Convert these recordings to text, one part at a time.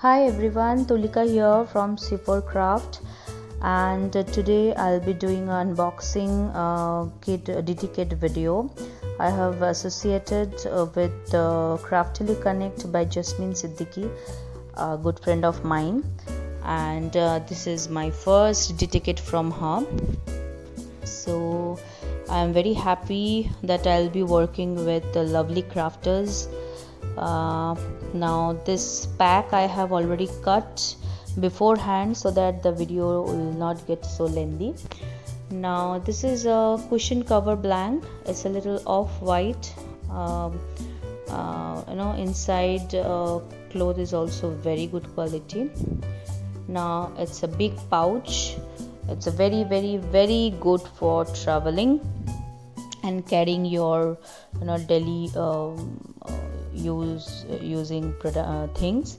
Hi everyone, Tulika here from C4 Craft, and today I'll be doing an unboxing DT kit video. I have associated with Kraftily Konnect by Jasmine Siddique, a good friend of mine, and this is my first DT kit from her. So I'm very happy that I'll be working with the lovely crafters. Now this pack I have already cut beforehand so that the video will not get so lengthy. Now this is a cushion cover blank. It's a little off-white. Inside cloth is also very good quality. Now it's a big pouch. It's a very good for traveling and carrying your daily using things.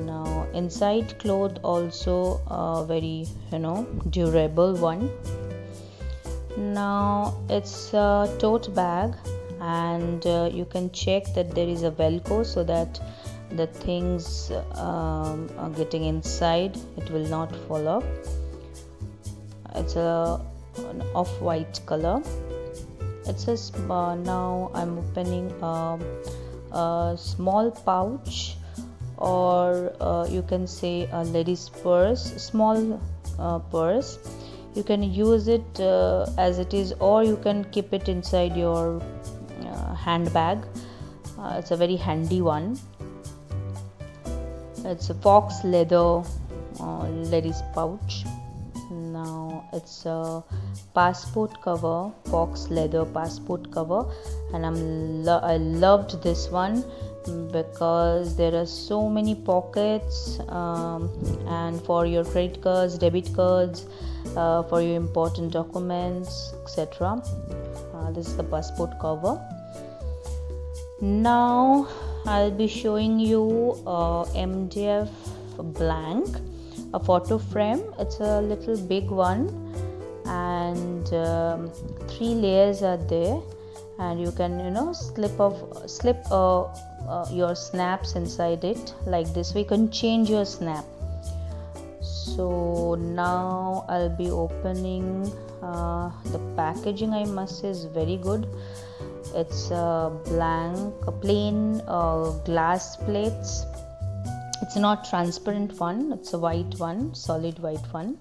Now inside cloth also very durable one. Now it's a tote bag, and you can check that there is a velcro so that the things are getting inside, it will not fall off. It's an off-white color. It says now I'm opening a small pouch, or you can say a lady's purse, small purse. You can use it as it is, or you can keep it inside your handbag. It's a very handy one. It's a fox leather lady's pouch. Now it's a passport cover, fox leather passport cover, and I loved this one because there are so many pockets, and for your credit cards, debit cards, for your important documents, etc. This is the passport cover. Now I'll be showing you MDF blank, a photo frame. It's a little big one, and 3 layers are there, and you can slip your snaps inside it like this. We can change your snap. So now I'll be opening the packaging. I must say is very good. It's a plain glass plates. It's not transparent one, it's a white one, solid white one.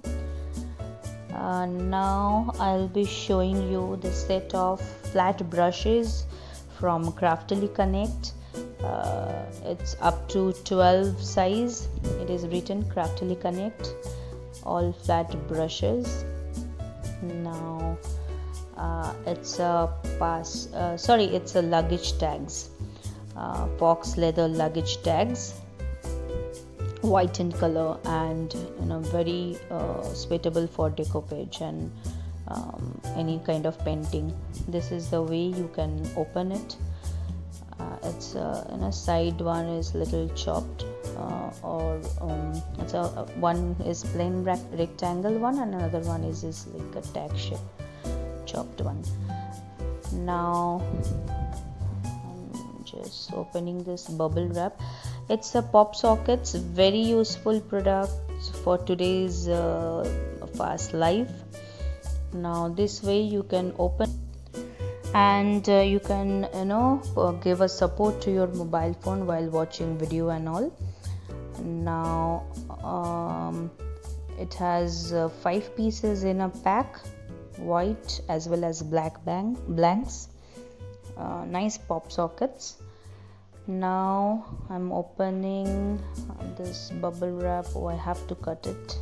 Now I'll be showing you the set of flat brushes from Kraftily Konnect. It's up to 12 size. It is written Kraftily Konnect, all flat brushes. Now it's a luggage tags, fox leather luggage tags, white in color, and very suitable for decoupage and any kind of painting. This is the way you can open it. It's side one is little chopped, or it's one is plain rectangle one, and another one is like a tag shape chopped one. Now I'm just opening this bubble wrap. It's a pop sockets, very useful product for today's fast life. Now this way you can open, and you can give a support to your mobile phone while watching video and all. Now it has 5 pieces in a pack, white as well as black blanks. Nice pop sockets. Now I'm opening this bubble wrap. Oh, I have to cut it.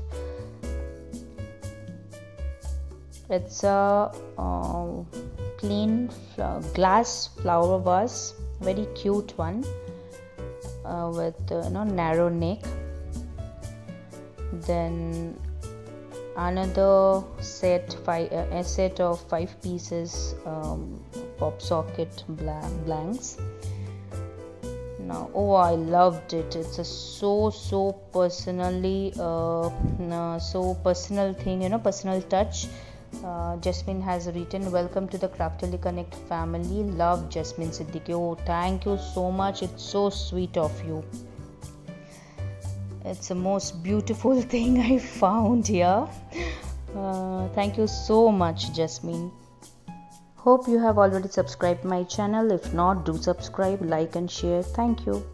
It's a plain glass flower vase, very cute one, with narrow neck. Then another set of 5 pieces pop socket blanks. Now, oh, I loved it. It's a so personally so personal thing, personal touch. Jasmine has written, "Welcome to the Kraftily Konnect family. Love, Jasmine Siddique." Oh, thank you so much. It's so sweet of you. It's the most beautiful thing I found here. Thank you so much, Jasmine. Hope you have already subscribed my channel. If not, do subscribe, like and share. Thank you.